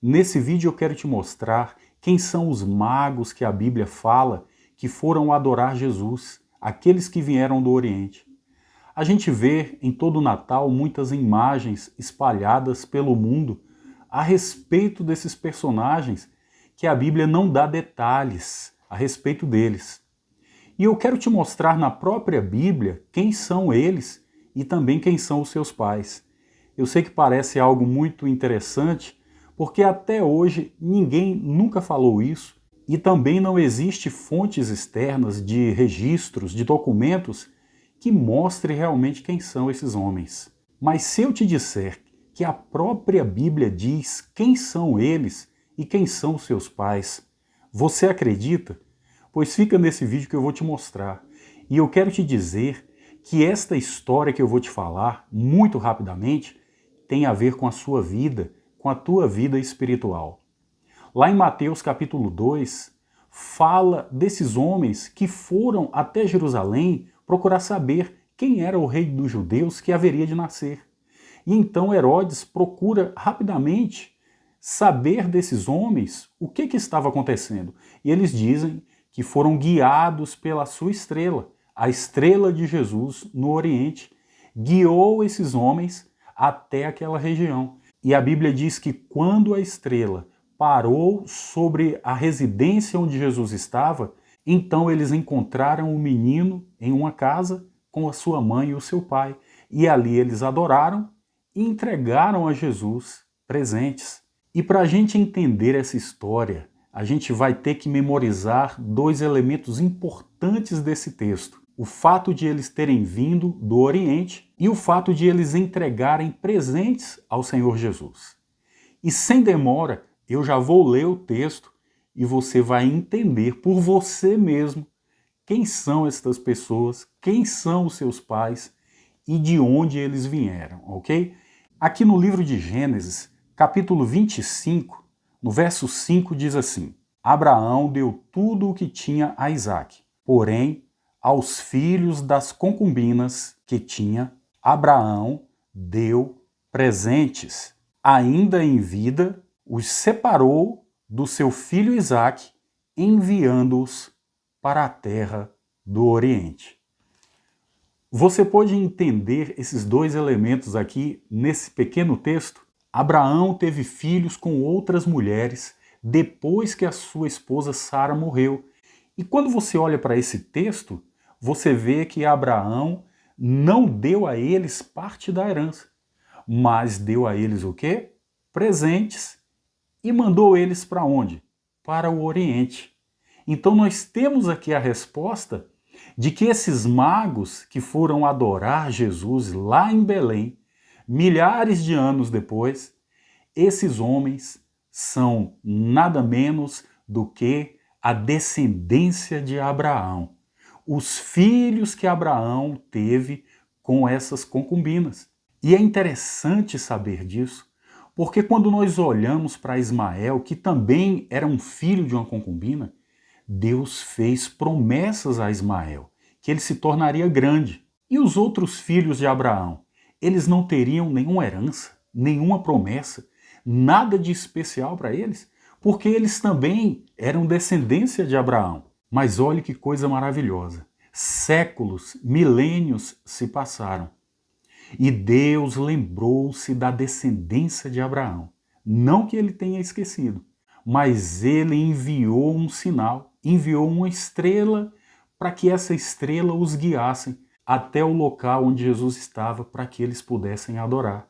Nesse vídeo eu quero te mostrar quem são os magos que a Bíblia fala que foram adorar Jesus, aqueles que vieram do Oriente. A gente vê em todo o Natal muitas imagens espalhadas pelo mundo a respeito desses personagens que a Bíblia não dá detalhes a respeito deles. E eu quero te mostrar na própria Bíblia quem são eles e também quem são os seus pais. Eu sei que parece algo muito interessante, porque até hoje ninguém nunca falou isso e também não existe fontes externas de registros, de documentos que mostre realmente quem são esses homens. Mas se eu te disser que a própria Bíblia diz quem são eles e quem são os seus pais, você acredita? Pois fica nesse vídeo que eu vou te mostrar. E eu quero te dizer que esta história que eu vou te falar, muito rapidamente, tem a ver com a sua vida, com a tua vida espiritual. Lá em Mateus capítulo 2, fala desses homens que foram até Jerusalém procurar saber quem era o rei dos judeus que haveria de nascer. E então Herodes procura rapidamente saber desses homens o que estava acontecendo. E eles dizem que foram guiados pela sua estrela, a estrela de Jesus no Oriente, guiou esses homens até aquela região. E a Bíblia diz que quando a estrela parou sobre a residência onde Jesus estava, então eles encontraram o menino em uma casa com a sua mãe e o seu pai. E ali eles adoraram e entregaram a Jesus presentes. E para a gente entender essa história, a gente vai ter que memorizar dois elementos importantes desse texto. O fato de eles terem vindo do Oriente e o fato de eles entregarem presentes ao Senhor Jesus. E sem demora, eu já vou ler o texto e você vai entender por você mesmo quem são estas pessoas, quem são os seus pais e de onde eles vieram, ok? Aqui no livro de Gênesis, capítulo 25, no verso 5 diz assim: Abraão deu tudo o que tinha a Isaque, porém, aos filhos das concubinas que tinha, Abraão deu presentes. Ainda em vida, os separou do seu filho Isaque, enviando-os para a terra do Oriente. Você pode entender esses dois elementos aqui nesse pequeno texto? Abraão teve filhos com outras mulheres depois que a sua esposa Sara morreu. E quando você olha para esse texto, você vê que Abraão não deu a eles parte da herança, mas deu a eles o quê? Presentes. E mandou eles para onde? Para o Oriente. Então nós temos aqui a resposta de que esses magos que foram adorar Jesus lá em Belém, milhares de anos depois, esses homens são nada menos do que a descendência de Abraão, os filhos que Abraão teve com essas concubinas. E é interessante saber disso, porque quando nós olhamos para Ismael, que também era um filho de uma concubina, Deus fez promessas a Ismael, que ele se tornaria grande. E os outros filhos de Abraão? Eles não teriam nenhuma herança, nenhuma promessa, nada de especial para eles, porque eles também eram descendência de Abraão. Mas olhe que coisa maravilhosa. Séculos, milênios se passaram. E Deus lembrou-se da descendência de Abraão. Não que ele tenha esquecido, mas ele enviou um sinal, enviou uma estrela para que essa estrela os guiasse até o local onde Jesus estava para que eles pudessem adorar.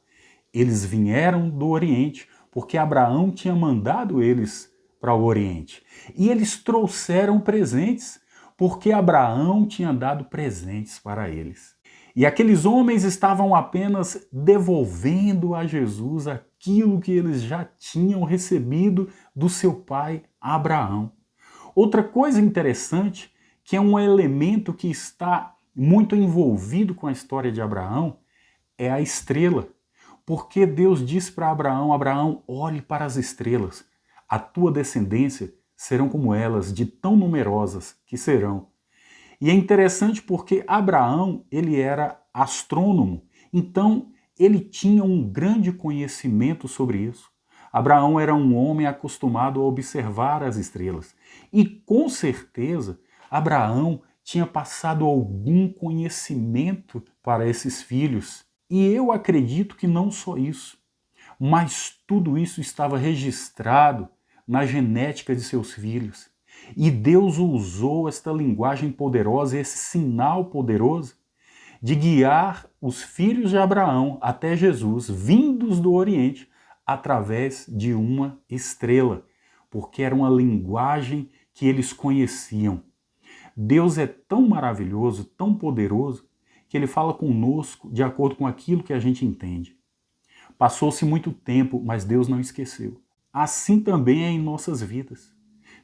Eles vieram do Oriente porque Abraão tinha mandado eles para o Oriente. E eles trouxeram presentes porque Abraão tinha dado presentes para eles. E aqueles homens estavam apenas devolvendo a Jesus aquilo que eles já tinham recebido do seu pai Abraão. Outra coisa interessante, que é um elemento que está muito envolvido com a história de Abraão, é a estrela. Porque Deus disse para Abraão: Abraão, olhe para as estrelas, a tua descendência serão como elas, de tão numerosas que serão. E é interessante porque Abraão, ele era astrônomo, então ele tinha um grande conhecimento sobre isso. Abraão era um homem acostumado a observar as estrelas. E com certeza, Abraão tinha passado algum conhecimento para esses filhos. E eu acredito que não só isso, mas tudo isso estava registrado na genética de seus filhos. E Deus usou esta linguagem poderosa, esse sinal poderoso, de guiar os filhos de Abraão até Jesus, vindos do Oriente, através de uma estrela, porque era uma linguagem que eles conheciam. Deus é tão maravilhoso, tão poderoso, que ele fala conosco de acordo com aquilo que a gente entende. Passou-se muito tempo, mas Deus não esqueceu. Assim também é em nossas vidas.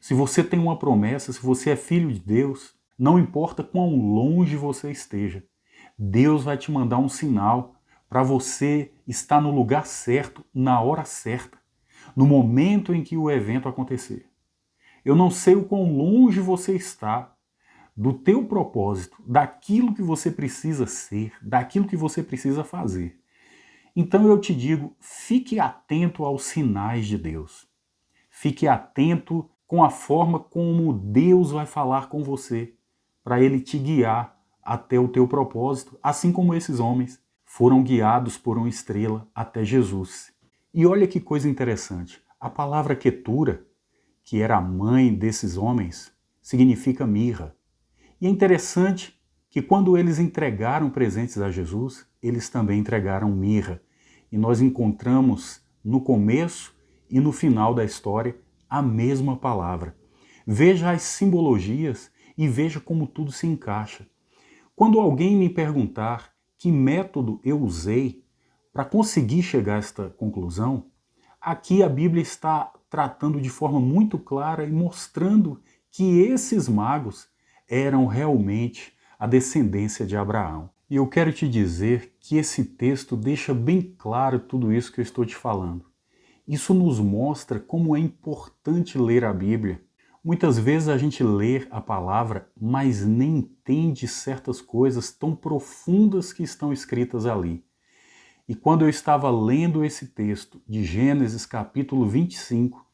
Se você tem uma promessa, se você é filho de Deus, não importa quão longe você esteja, Deus vai te mandar um sinal para você estar no lugar certo, na hora certa, no momento em que o evento acontecer. Eu não sei o quão longe você está do teu propósito, daquilo que você precisa ser, daquilo que você precisa fazer. Então eu te digo, fique atento aos sinais de Deus. Fique atento com a forma como Deus vai falar com você, para Ele te guiar até o teu propósito, assim como esses homens foram guiados por uma estrela até Jesus. E olha que coisa interessante, a palavra Quetura, que era a mãe desses homens, significa mirra. E é interessante que quando eles entregaram presentes a Jesus, eles também entregaram mirra. E nós encontramos no começo e no final da história a mesma palavra. Veja as simbologias e veja como tudo se encaixa. Quando alguém me perguntar que método eu usei para conseguir chegar a esta conclusão, aqui a Bíblia está tratando de forma muito clara e mostrando que esses magos eram realmente a descendência de Abraão. E eu quero te dizer que esse texto deixa bem claro tudo isso que eu estou te falando. Isso nos mostra como é importante ler a Bíblia. Muitas vezes a gente lê a palavra, mas nem entende certas coisas tão profundas que estão escritas ali. E quando eu estava lendo esse texto de Gênesis capítulo 25,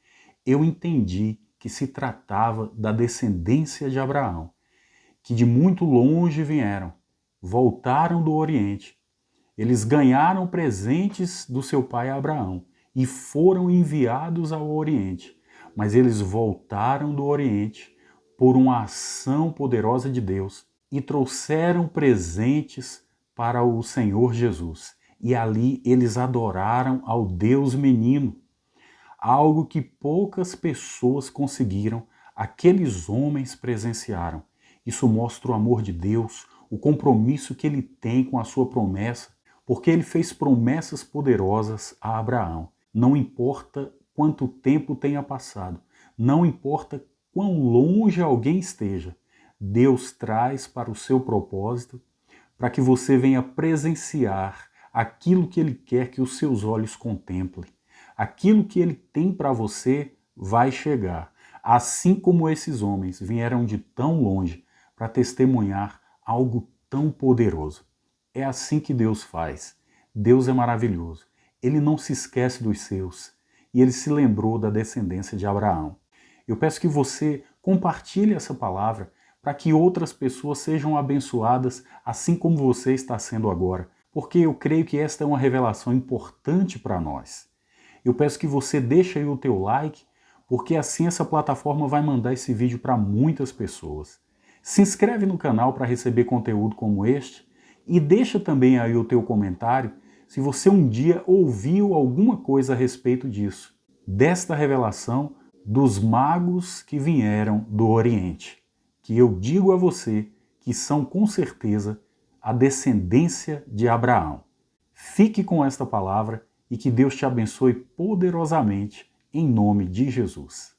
eu entendi que se tratava da descendência de Abraão, que de muito longe vieram, voltaram do Oriente. Eles ganharam presentes do seu pai Abraão e foram enviados ao Oriente, mas eles voltaram do Oriente por uma ação poderosa de Deus e trouxeram presentes para o Senhor Jesus. E ali eles adoraram ao Deus menino, algo que poucas pessoas conseguiram, aqueles homens presenciaram. Isso mostra o amor de Deus, o compromisso que ele tem com a sua promessa, porque ele fez promessas poderosas a Abraão. Não importa quanto tempo tenha passado, não importa quão longe alguém esteja, Deus traz para o seu propósito, para que você venha presenciar aquilo que ele quer que os seus olhos contemplem. Aquilo que ele tem para você vai chegar, assim como esses homens vieram de tão longe para testemunhar algo tão poderoso. É assim que Deus faz. Deus é maravilhoso. Ele não se esquece dos seus e ele se lembrou da descendência de Abraão. Eu peço que você compartilhe essa palavra para que outras pessoas sejam abençoadas assim como você está sendo agora, porque eu creio que esta é uma revelação importante para nós. Eu peço que você deixe aí o teu like, porque assim essa plataforma vai mandar esse vídeo para muitas pessoas. Se inscreve no canal para receber conteúdo como este e deixa também aí o teu comentário se você um dia ouviu alguma coisa a respeito disso, desta revelação dos magos que vieram do Oriente, que eu digo a você que são com certeza a descendência de Abraão. Fique com esta palavra e que Deus te abençoe poderosamente em nome de Jesus.